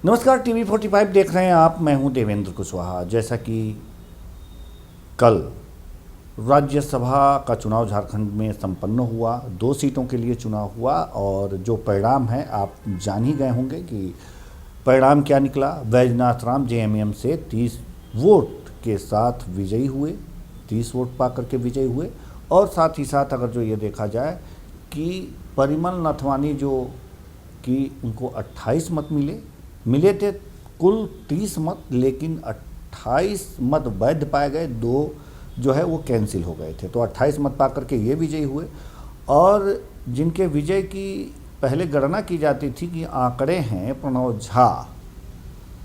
नमस्कार, टीवी 45 देख रहे हैं आप। मैं हूं देवेंद्र कुशवाहा। जैसा कि कल राज्यसभा का चुनाव झारखंड में संपन्न हुआ, 2 सीटों के लिए चुनाव हुआ और जो परिणाम है आप जान ही गए होंगे कि परिणाम क्या निकला। बैजनाथ राम जेएमएम से 30 वोट के साथ विजयी हुए, 30 वोट पा करके विजयी हुए। और साथ ही साथ अगर जो ये देखा जाए कि परिमल नथवानी जो कि उनको 28 मत मिले थे, कुल 30 मत, लेकिन 28 मत वैध पाए गए, 2 जो है वो कैंसिल हो गए थे। तो 28 मत पा करके ये विजयी हुए। और जिनके विजय की पहले गणना की जाती थी कि आंकड़े हैं, प्रणव झा,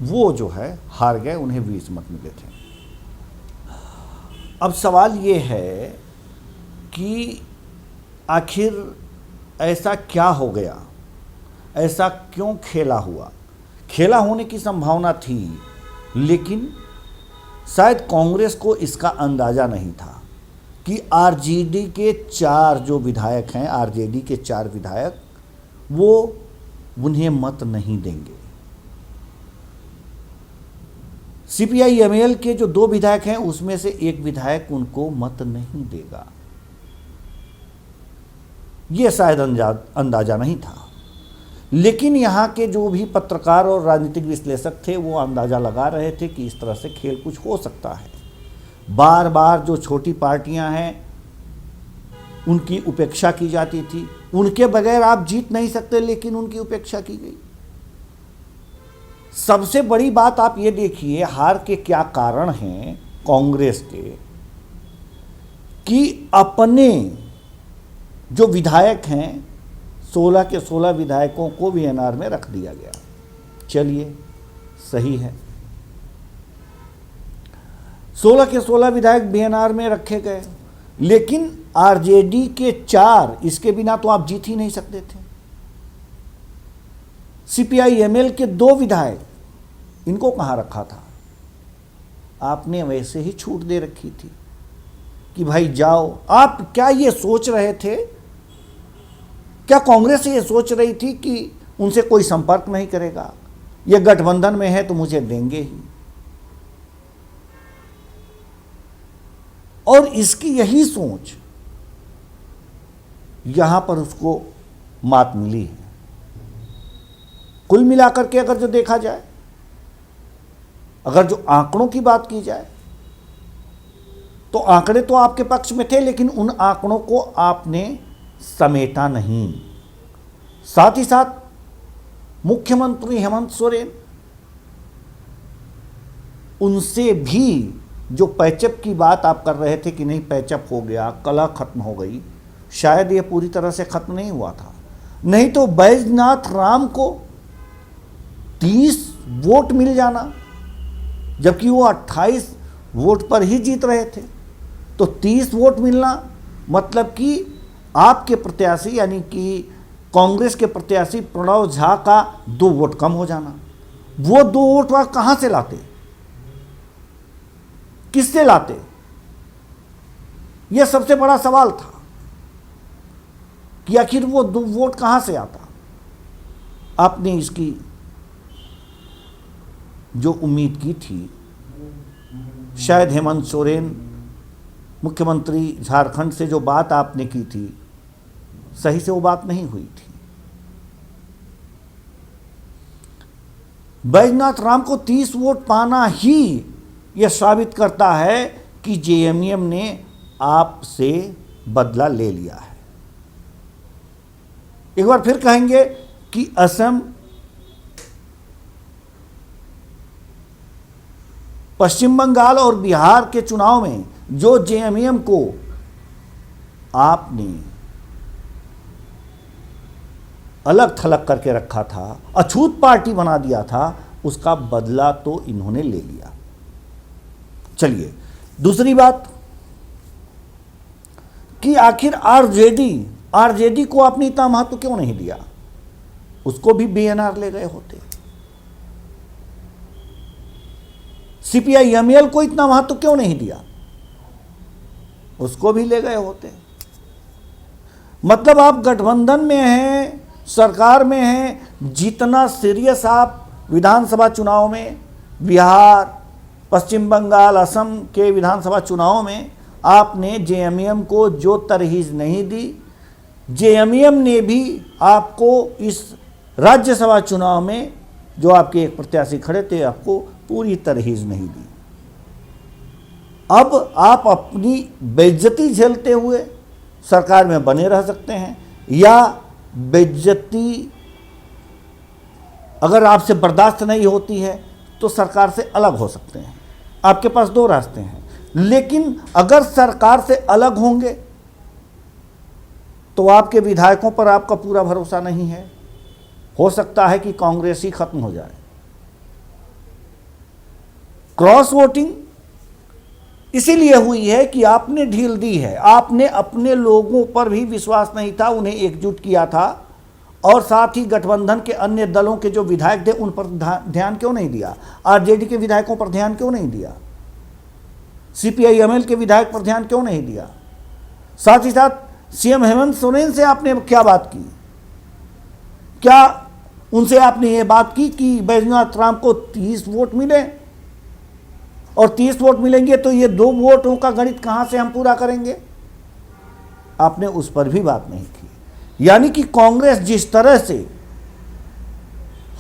वो जो है हार गए, उन्हें 20 मत मिले थे। अब सवाल ये है कि आखिर ऐसा क्या हो गया, ऐसा क्यों खेला हुआ। खेला होने की संभावना थी, लेकिन शायद कांग्रेस को इसका अंदाज़ा नहीं था कि आरजेडी के 4 जो विधायक हैं, आरजेडी के 4 विधायक, वो उन्हें मत नहीं देंगे। सीपीआई-एमएल के जो 2 विधायक हैं, उसमें से एक विधायक उनको मत नहीं देगा। ये शायद अंदाज़ा नहीं था, लेकिन यहाँ के जो भी पत्रकार और राजनीतिक विश्लेषक थे वो अंदाज़ा लगा रहे थे कि इस तरह से खेल कुछ हो सकता है। बार बार जो छोटी पार्टियां हैं उनकी उपेक्षा की जाती थी, उनके बगैर आप जीत नहीं सकते, लेकिन उनकी उपेक्षा की गई। सबसे बड़ी बात आप ये देखिए हार के क्या कारण हैं कांग्रेस के, कि अपने जो विधायक हैं 16 के 16 विधायकों को वीएनआर में रख दिया गया। चलिए, सही है, 16 के 16 विधायक वीएनआर में रखे गए, लेकिन आरजेडी के 4, इसके बिना तो आप जीत ही नहीं सकते थे। सीपीआई-एमएल के 2 विधायक, इनको कहाँ रखा था? आपने वैसे ही छूट दे रखी थी कि भाई जाओ। आप क्या ये सोच रहे थे, क्या कांग्रेस ये सोच रही थी कि उनसे कोई संपर्क नहीं करेगा, ये गठबंधन में है तो मुझे देंगे ही? और इसकी यही सोच यहां पर उसको मात मिली है। कुल मिलाकर के अगर जो देखा जाए, अगर जो आंकड़ों की बात की जाए, तो आंकड़े तो आपके पक्ष में थे, लेकिन उन आंकड़ों को आपने समेटा नहीं। साथ ही साथ मुख्यमंत्री हेमंत सोरेन, उनसे भी जो पैचअप की बात आप कर रहे थे कि नहीं पैचअप हो गया, कला खत्म हो गई, शायद ये पूरी तरह से खत्म नहीं हुआ था। नहीं तो बैजनाथ राम को 30 वोट मिल जाना, जबकि वो 28 वोट पर ही जीत रहे थे, तो 30 वोट मिलना मतलब कि आपके प्रत्याशी यानी कि कांग्रेस के प्रत्याशी प्रणव झा का 2 वोट कम हो जाना। वो 2 वोट वह कहां से लाते, किससे लाते? यह सबसे बड़ा सवाल था कि आखिर वो 2 वोट कहां से आता। आपने इसकी जो उम्मीद की थी, शायद हेमंत सोरेन मुख्यमंत्री झारखंड से जो बात आपने की थी, सही से वो बात नहीं हुई थी। बैजनाथ राम को 30 वोट पाना ही यह साबित करता है कि जेएमएम ने आपसे बदला ले लिया है। एक बार फिर कहेंगे कि असम, पश्चिम बंगाल और बिहार के चुनाव में जो जेएमएम को आपने अलग थलग करके रखा था, अछूत पार्टी बना दिया था, उसका बदला तो इन्होंने ले लिया। चलिए, दूसरी बात कि आखिर आरजेडी को आपने इतना महत्व क्यों नहीं दिया? उसको भी वीएनआर ले गए होते। सीपीआई-एमएल को इतना महत्व क्यों नहीं दिया? उसको भी ले गए होते। मतलब आप गठबंधन में हैं, सरकार में हैं, जितना सीरियस आप विधानसभा चुनाव में, बिहार, पश्चिम बंगाल, असम के विधानसभा चुनाव में आपने जेएमएम को जो तरहीज नहीं दी, जेएमएम ने भी आपको इस राज्यसभा चुनाव में जो आपके एक प्रत्याशी खड़े थे आपको पूरी तरहीज नहीं दी। अब आप अपनी बेइज्जती झेलते हुए सरकार में बने रह सकते हैं, या बेइज्जती अगर आपसे बर्दाश्त नहीं होती है तो सरकार से अलग हो सकते हैं। आपके पास दो रास्ते हैं, लेकिन अगर सरकार से अलग होंगे तो आपके विधायकों पर आपका पूरा भरोसा नहीं है। हो सकता है कि कांग्रेस ही खत्म हो जाए। क्रॉस वोटिंग इसीलिए हुई है कि आपने ढील दी है, आपने अपने लोगों पर भी विश्वास नहीं था, उन्हें एकजुट किया था, और साथ ही गठबंधन के अन्य दलों के जो विधायक थे उन पर ध्यान क्यों नहीं दिया? आरजेडी के विधायकों पर ध्यान क्यों नहीं दिया? सीपीआई-एमएल के विधायक पर ध्यान क्यों नहीं दिया? साथ ही साथ सीएम हेमंत सोरेन से आपने क्या बात की? क्या उनसे आपने ये बात की कि बैजनाथ राम को 30 वोट मिले, और 30 वोट मिलेंगे तो ये 2 वोटों का गणित कहां से हम पूरा करेंगे? आपने उस पर भी बात नहीं की। यानी कि कांग्रेस जिस तरह से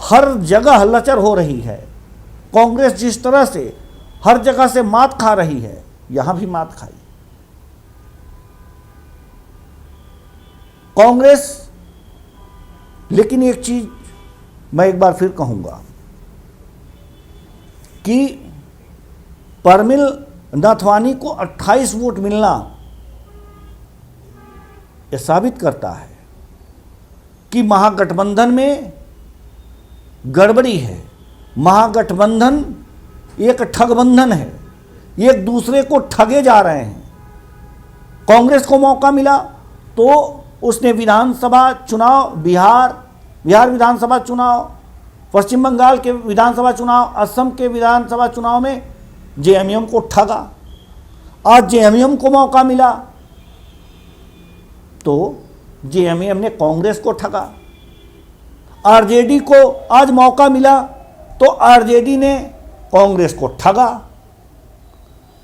हर जगह लचर हो रही है, कांग्रेस जिस तरह से हर जगह से मात खा रही है, यहां भी मात खाई कांग्रेस। लेकिन एक चीज मैं एक बार फिर कहूंगा कि परमिल नाथवानी को 28 वोट मिलना यह साबित करता है कि महागठबंधन में गड़बड़ी है। महागठबंधन एक ठगबंधन है, एक दूसरे को ठगे जा रहे हैं। कांग्रेस को मौका मिला तो उसने विधानसभा चुनाव, बिहार विधानसभा चुनाव, पश्चिम बंगाल के विधानसभा चुनाव, असम के विधानसभा चुनाव में जेएमएम को ठगा। आज जेएमएम को मौका मिला तो जेएमएम ने कांग्रेस को ठगा। आरजेडी को आज मौका मिला तो आरजेडी ने कांग्रेस को ठगा।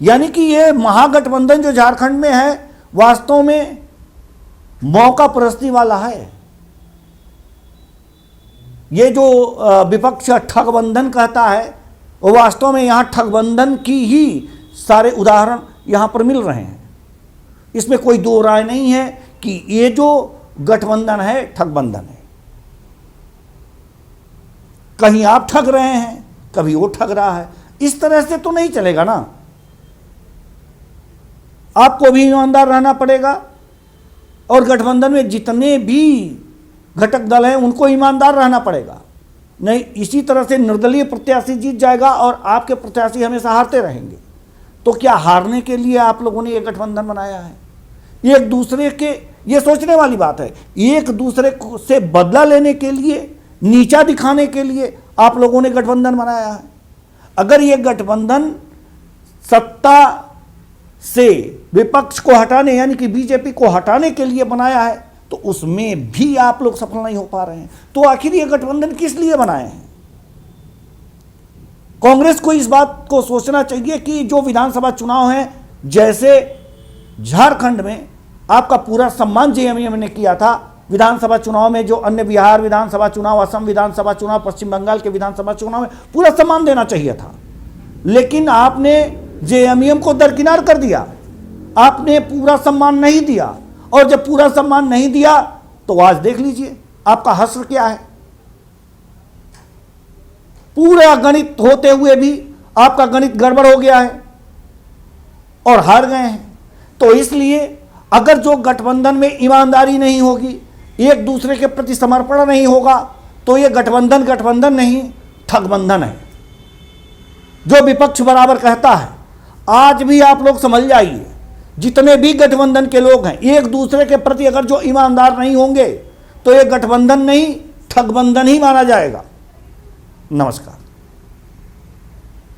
यानी कि ये महागठबंधन जो झारखंड में है वास्तव में मौका परस्ती वाला है। ये जो विपक्ष ठगबंधन कहता है वो वास्तव में यहाँ ठगबंधन की ही सारे उदाहरण यहाँ पर मिल रहे हैं। इसमें कोई दो राय नहीं है कि ये जो गठबंधन है ठगबंधन है। कहीं आप ठग रहे हैं, कभी वो ठग रहा है। इस तरह से तो नहीं चलेगा ना। आपको भी ईमानदार रहना पड़ेगा और गठबंधन में जितने भी घटक दल हैं उनको ईमानदार रहना पड़ेगा। नहीं इसी तरह से निर्दलीय प्रत्याशी जीत जाएगा और आपके प्रत्याशी हमेशा हारते रहेंगे। तो क्या हारने के लिए आप लोगों ने एक गठबंधन बनाया है? एक दूसरे के, ये सोचने वाली बात है, एक दूसरे से बदला लेने के लिए, नीचा दिखाने के लिए आप लोगों ने गठबंधन बनाया है। अगर ये गठबंधन सत्ता से विपक्ष को हटाने यानी कि बीजेपी को हटाने के लिए बनाया है तो उसमें भी आप लोग सफल नहीं हो पा रहे हैं। तो आखिर ये गठबंधन किस लिए बनाए हैं? कांग्रेस को इस बात को सोचना चाहिए कि जो विधानसभा चुनाव है, जैसे झारखंड में आपका पूरा सम्मान जेएमएम ने किया था, विधानसभा चुनाव में जो अन्य बिहार विधानसभा चुनाव, असम विधानसभा चुनाव, पश्चिम बंगाल के विधानसभा चुनाव में पूरा सम्मान देना चाहिए था। लेकिन आपने जेएमएम को दरकिनार कर दिया, आपने पूरा सम्मान नहीं दिया। और जब पूरा सम्मान नहीं दिया तो आज देख लीजिए आपका हश्र क्या है। पूरा गणित होते हुए भी आपका गणित गड़बड़ हो गया है और हार गए हैं। तो इसलिए अगर जो गठबंधन में ईमानदारी नहीं होगी, एक दूसरे के प्रति समर्पण नहीं होगा, तो ये गठबंधन नहीं ठगबंधन है, जो विपक्ष बराबर कहता है। आज भी आप लोग समझ जाइए, जितने भी गठबंधन के लोग हैं, एक दूसरे के प्रति अगर जो ईमानदार नहीं होंगे तो ये गठबंधन नहीं ठगबंधन ही माना जाएगा। नमस्कार।